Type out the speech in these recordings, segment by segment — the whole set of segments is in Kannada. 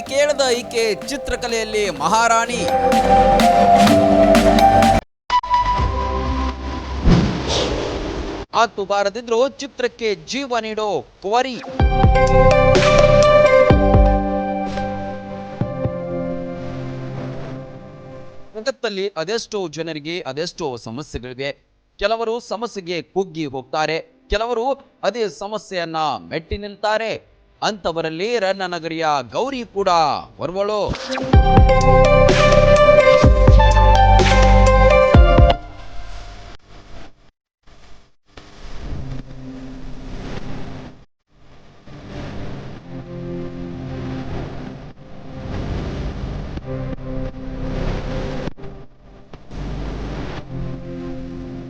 ಕಿವಿ ಕೇಳದ ಈಕೆ ಚಿತ್ರಕಲೆಯಲ್ಲಿ ಮಹಾರಾಣಿ. ಆತು ಬಾರದಿದ್ರು ಚಿತ್ರಕ್ಕೆ ಜೀವ ನೀಡೋ ಕುವರಿ. ಜಗತ್ತಲ್ಲಿ ಅದೆಷ್ಟೋ ಜನರಿಗೆ ಅದೆಷ್ಟೋ ಸಮಸ್ಯೆಗಳಿವೆ. ಕೆಲವರು ಸಮಸ್ಯೆಗೆ ಕುಗ್ಗಿ ಹೋಗ್ತಾರೆ, ಕೆಲವರು ಅದೇ ಸಮಸ್ಯೆಯನ್ನ ಮೆಟ್ಟಿ ನಿಲ್ತಾರೆ. ಅಂತವರಲ್ಲಿ ರನ್ನನಗರಿಯ ಗೌರಿ ಕೂಡ ಹೊರವಳು.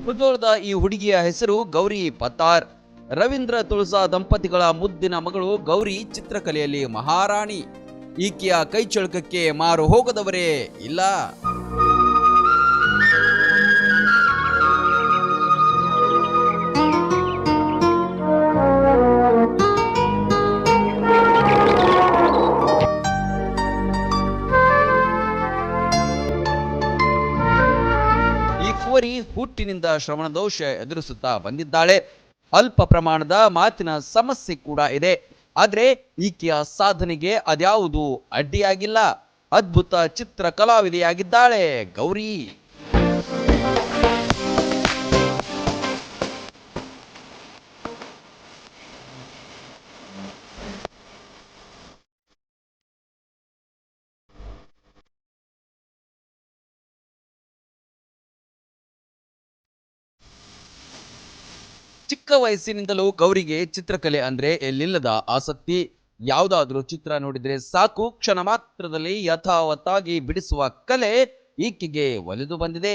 ಮುಧೋಳದ ಈ ಹುಡುಗಿಯ ಹೆಸರು ಗೌರಿ ಪತ್ತಾರ್. ರವೀಂದ್ರ ತುಳಸಾ ದಂಪತಿಗಳ ಮುದ್ದಿನ ಮಗಳು ಗೌರಿ ಚಿತ್ರಕಲೆಯಲ್ಲಿ ಮಹಾರಾಣಿ. ಈಕೆಯ ಕೈಚಳಕಕ್ಕೆ ಮಾರು ಹೋಗದವರೇ ಇಲ್ಲ. ಕುವರಿ ಹುಟ್ಟಿನಿಂದ ಶ್ರವಣ ದೋಷ ಎದುರಿಸುತ್ತಾ ಬಂದಿದ್ದಾಳೆ. ಅಲ್ಪ ಪ್ರಮಾಣದ ಮಾತಿನ ಸಮಸ್ಯೆ ಕೂಡ ಇದೆ. ಆದ್ರೆ ಈಕೆಯ ಸಾಧನೆಗೆ ಅದ್ಯಾವುದು ಅಡ್ಡಿಯಾಗಿಲ್ಲ. ಅದ್ಭುತ ಚಿತ್ರ ಕಲಾವಿದೆಯಾಗಿದ್ದಾಳೆ ಗೌರಿ. ಚಿಕ್ಕ ವಯಸ್ಸಿನಿಂದಲೂ ಗೌರಿಗೆ ಚಿತ್ರಕಲೆ ಅಂದ್ರೆ ಎಲ್ಲಿಲ್ಲದ ಆಸಕ್ತಿ. ಯಾವುದಾದ್ರೂ ಚಿತ್ರ ನೋಡಿದ್ರೆ ಸಾಕು, ಕ್ಷಣ ಮಾತ್ರದಲ್ಲಿ ಯಥಾವತ್ತಾಗಿ ಬಿಡಿಸುವ ಕಲೆ ಈಕೆಗೆ ಒಲಿದು ಬಂದಿದೆ.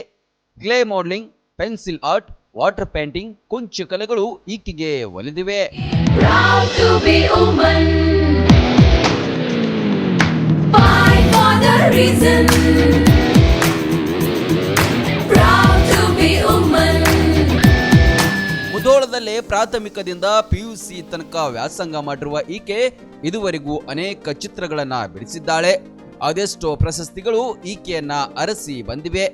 Clay modelling, pencil art, water painting, ಕುಂಚ ಕಲೆಗಳು ಈಕೆಗೆ ಒಲಿದಿವೆ. ಮುಧೋಳದಲ್ಲೇ ಪ್ರಾಥಮಿಕದಿಂದ PUC ತನಕ ವ್ಯಾಸಂಗ ಮಾಡಿರುವ ಈಕೆ ಇದುವರೆಗೂ ಅನೇಕ ಚಿತ್ರಗಳನ್ನ ಬಿಡಿಸಿದ್ದಾಳೆ. ಅದೆಷ್ಟೋ ಪ್ರಶಸ್ತಿಗಳು ಈಕೆಯನ್ನ ಅರಸಿ ಬಂದಿವೆ.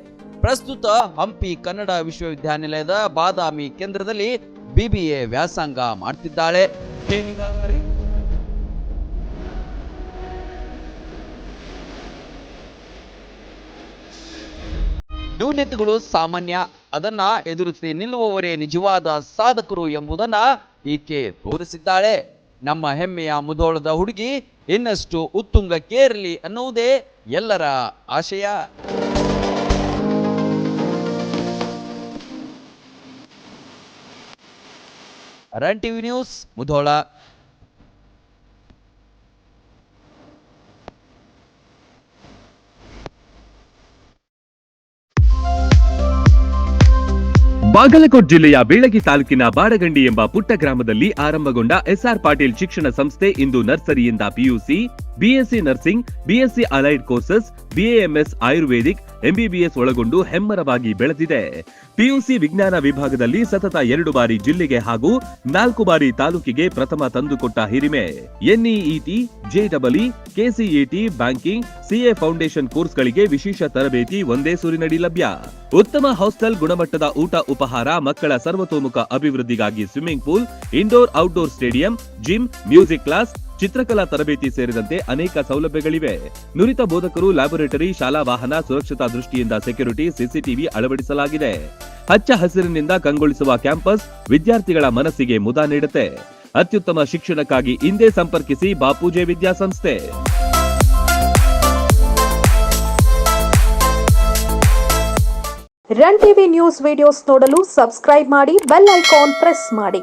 ಪ್ರಸ್ತುತ ಹಂಪಿ ಕನ್ನಡ ವಿಶ್ವವಿದ್ಯಾನಿಲಯದ ಬಾದಾಮಿ ಕೇಂದ್ರದಲ್ಲಿ BBA ವ್ಯಾಸಂಗ ಮಾಡ್ತಿದ್ದಾಳೆ. ನ್ಯೂನತೆಗಳು ಸಾಮಾನ್ಯ, ಅದನ್ನ ಎದುರಿಸಿ ನಿಲ್ಲುವವರೇ ನಿಜವಾದ ಸಾಧಕರು ಎಂಬುದನ್ನ ಈಕೆ ತೋರಿಸಿದ್ದಾಳೆ. ನಮ್ಮ ಹೆಮ್ಮೆಯ ಮುಧೋಳದ ಹುಡುಗಿ ಇನ್ನಷ್ಟು ಉತ್ತುಂಗಕ್ಕೇರಲಿ ಅನ್ನುವುದೇ ಎಲ್ಲರ ಆಶಯ. Run TV news, Mudhol. Bagalkot ಜಿಲ್ಲೆಯ ಬೀಳಗಿ ತಾಲೂಕಿನ ಬಾಡಗಂಡಿ ಎಂಬ ಪುಟ್ಟ ಗ್ರಾಮದಲ್ಲಿ ಆರಂಭಗೊಂಡ SR ಪಾಟೀಲ್ ಶಿಕ್ಷಣ ಸಂಸ್ಥೆ ಇಂದು ನರ್ಸರಿಯಿಂದ PUC, BSc nursing, BSc allied courses, BAMS Ayurvedic, MBBS ಒಳಗೊಂಡು ಹೆಮ್ಮರವಾಗಿ ಬೆಳೆದಿದೆ. PUC ವಿಜ್ಞಾನ ವಿಭಾಗದಲ್ಲಿ ಸತತ 2 ಬಾರಿ ಜಿಲ್ಲೆಗೆ ಹಾಗೂ 4 ಬಾರಿ ತಾಲೂಕಿಗೆ ಪ್ರಥಮ ತಂದುಕೊಟ್ಟ ಹಿರಿಮೆ. NEET, JEE, KCET, banking, CA foundation ಕೋರ್ಸ್ಗಳಿಗೆ ವಿಶೇಷ ತರಬೇತಿ ಒಂದೇ ಸೂರಿನಡಿ ಲಭ್ಯ. ಉತ್ತಮ ಹಾಸ್ಟೆಲ್, ಗುಣಮಟ್ಟದ ಊಟ ಉಪಹಾರ, ಮಕ್ಕಳ ಸರ್ವತೋಮುಖ ಅಭಿವೃದ್ಧಿಗಾಗಿ swimming pool, indoor outdoor stadium, gym, music class, ಚಿತ್ರಕಲಾ ತರಬೇತಿ ಸೇರಿದಂತೆ ಅನೇಕ ಸೌಲಭ್ಯಗಳಿವೆ. ನುರಿತ ಬೋಧಕರು, ಲ್ಯಾಬೊರೇಟರಿ, ಶಾಲಾ ವಾಹನ, ಸುರಕ್ಷತಾ ದೃಷ್ಟಿಯಿಂದ ಸೆಕ್ಯೂರಿಟಿ, CCTV ಅಳವಡಿಸಲಾಗಿದೆ. ಹಚ್ಚ ಹಸಿರಿನಿಂದ ಕಂಗೊಳಿಸುವ ಕ್ಯಾಂಪಸ್ ವಿದ್ಯಾರ್ಥಿಗಳ ಮನಸ್ಸಿಗೆ ಮುದ ನೀಡುತ್ತೆ. ಅತ್ಯುತ್ತಮ ಶಿಕ್ಷಣಕ್ಕಾಗಿ ಇಂದೇ ಸಂಪರ್ಕಿಸಿ ಬಾಪೂಜೆ ವಿದ್ಯಾಸಂಸ್ಥೆ. ರನ್ ಟಿವಿ ನ್ಯೂಸ್ ವಿಡಿಯೋಸ್ ನೋಡಲು ಸಬ್ಸ್ಕ್ರೈಬ್ ಮಾಡಿ, ಬೆಲ್ ಐಕಾನ್ ಪ್ರೆಸ್ ಮಾಡಿ.